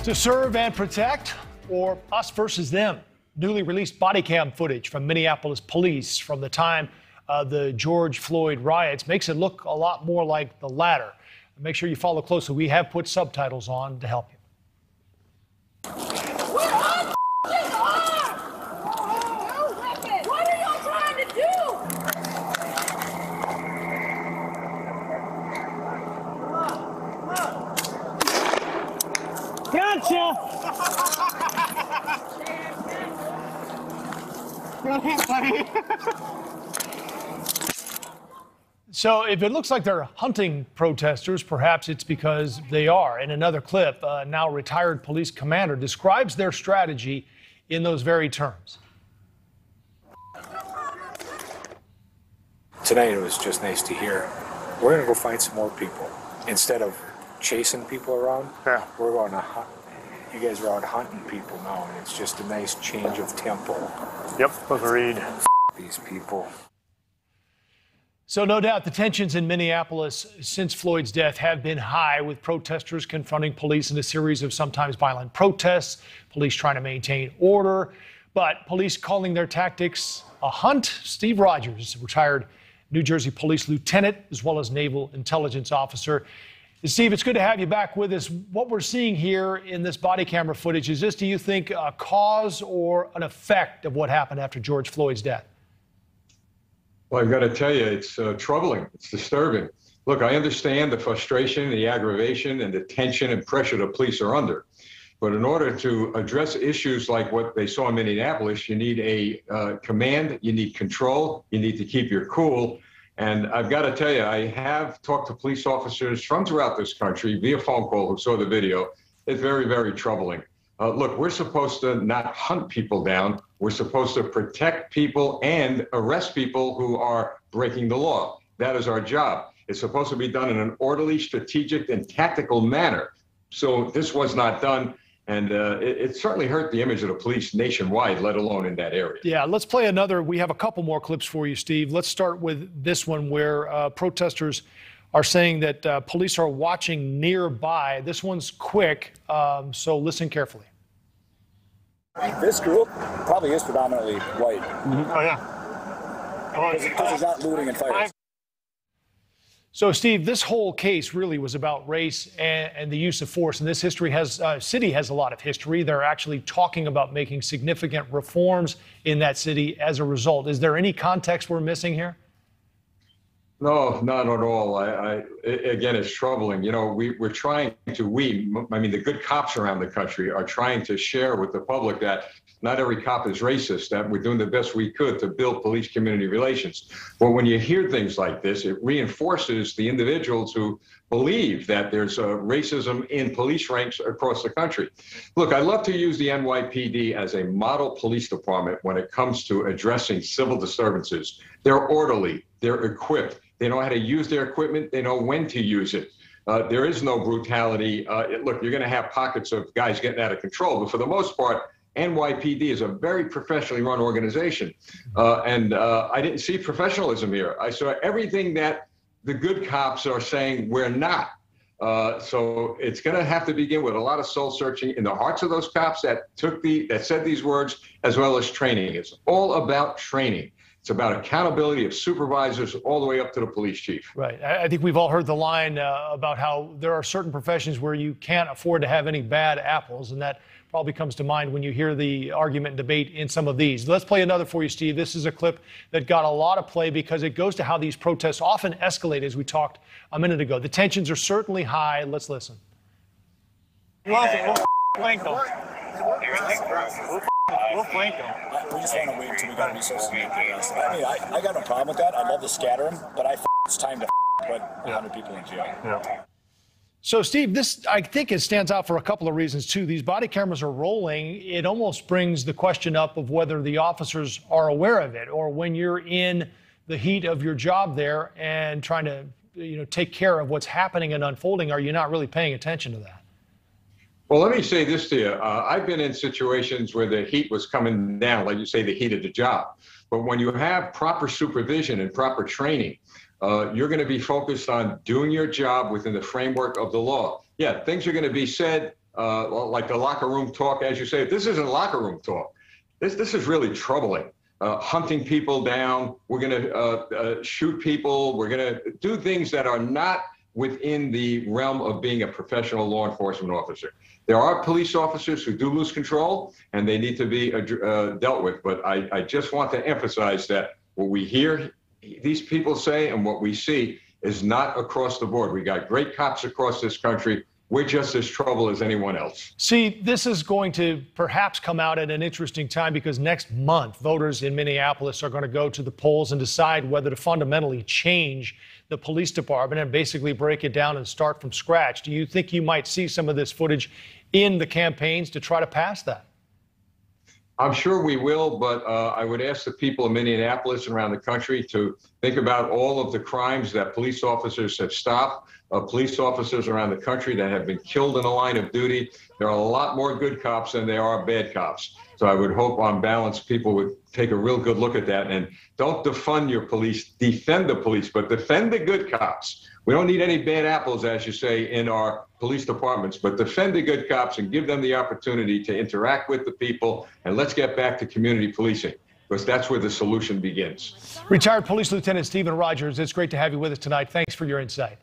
To serve and protect, or us versus them? Newly released body cam footage from Minneapolis police from the time of the George Floyd riots makes it look a lot more like the latter. Make sure you follow closely. We have put subtitles on to help you. What are y'all trying to do? Gotcha! So if it looks like they're hunting protesters, perhaps it's because they are. In another clip, a now retired police commander describes their strategy in those very terms. Tonight it was just nice to hear. We're going to go find some more people. Instead of chasing people around, we're going to hunt. You guys are out hunting people now, and it's just a nice change of tempo. Yep, agreed. These people. So no doubt the tensions in Minneapolis since Floyd's death have been high, with protesters confronting police in a series of sometimes violent protests, police trying to maintain order, but police calling their tactics a hunt. Steve Rogers, retired New Jersey police lieutenant, as well as naval intelligence officer. Steve, it's good to have you back with us. What we're seeing here in this body camera footage, is this, do you think, a cause or an effect of what happened after George Floyd's death? Well, I've got to tell you, it's troubling. It's disturbing. Look, I understand the frustration, the aggravation, and the tension and pressure the police are under. But in order to address issues like what they saw in Minneapolis, you need a command, you need control, you need to keep your cool. And I've got to tell you, I have talked to police officers from throughout this country via phone call who saw the video. It's very, very troubling. Look, we're supposed to not hunt people down. We're supposed to protect people and arrest people who are breaking the law. That is our job. It's supposed to be done in an orderly, strategic, and tactical manner. So this was not done. And it certainly hurt the image of the police nationwide, let alone in that area. Yeah, let's play another. We have a couple more clips for you, Steve. Let's start with this one where protesters are saying that police are watching nearby. This one's quick, so listen carefully. This group probably is predominantly white. Mm-hmm. Oh, yeah. Because there's not looting and fighting. So, Steve, this whole case really was about race and the use of force. And this city has a lot of history. They're actually talking about making significant reforms in that city as a result. Is there any context we're missing here? No, not at all. Again, it's troubling. You know, we're trying to, I mean, the good cops around the country are trying to share with the public that not every cop is racist, that we're doing the best we could to build police-community relations. But when you hear things like this, it reinforces the individuals who believe that there's racism in police ranks across the country. Look, I love to use the NYPD as a model police department when it comes to addressing civil disturbances. They're orderly, they're equipped, they know how to use their equipment, they know when to use it. There is no brutality. Look, you're going to have pockets of guys getting out of control, but for the most part, NYPD is a very professionally run organization. And I didn't see professionalism here. I saw everything that the good cops are saying we're not. So it's going to have to begin with a lot of soul searching in the hearts of those cops that said these words, as well as training. It's all about training. It's about accountability of supervisors all the way up to the police chief. Right. I think we've all heard the line about how there are certain professions where you can't afford to have any bad apples, and that probably comes to mind when you hear the argument and debate in some of these. Let's play another for you, Steve. This is a clip that got a lot of play because it goes to how these protests often escalate, as we talked a minute ago. The tensions are certainly high. Let's listen. We'll flank them. We'll flank them. We just want to wait until we got resources to make the rest. I mean, I got no problem with that. I'd love to scatter them, but it's time to put 100 people in jail. Yeah. So, Steve, this, I think it stands out for a couple of reasons, too. These body cameras are rolling. It almost brings the question up of whether the officers are aware of it, or when you're in the heat of your job there and trying to, take care of what's happening and unfolding, are you not really paying attention to that? Well, let me say this to you. I've been in situations where the heat was coming down, like you say, the heat of the job. But when you have proper supervision and proper training, you're going to be focused on doing your job within the framework of the law. Yeah, things are going to be said like the locker room talk, as you say. This isn't locker room talk. This is really troubling. Hunting people down. We're going to shoot people. We're going to do things that are not within the realm of being a professional law enforcement officer. There are police officers who do lose control, and they need to be dealt with. But I just want to emphasize that what we hear these people say and what we see is not across the board. We got great cops across this country. We're just as troubled as anyone else. See, this is going to perhaps come out at an interesting time because next month, voters in Minneapolis are going to go to the polls and decide whether to fundamentally change the police department and basically break it down and start from scratch. Do you think you might see some of this footage in the campaigns to try to pass that? I'm sure we will, but I would ask the people of Minneapolis and around the country to think about all of the crimes that police officers have stopped, police officers around the country that have been killed in the line of duty. There are a lot more good cops than there are bad cops. So I would hope on balance people would take a real good look at that and don't defund your police, defend the police, but defend the good cops. We don't need any bad apples, as you say, in our police departments, but defend the good cops and give them the opportunity to interact with the people. And let's get back to community policing, because that's where the solution begins. Retired Police Lieutenant Stephen Rogers, it's great to have you with us tonight. Thanks for your insight.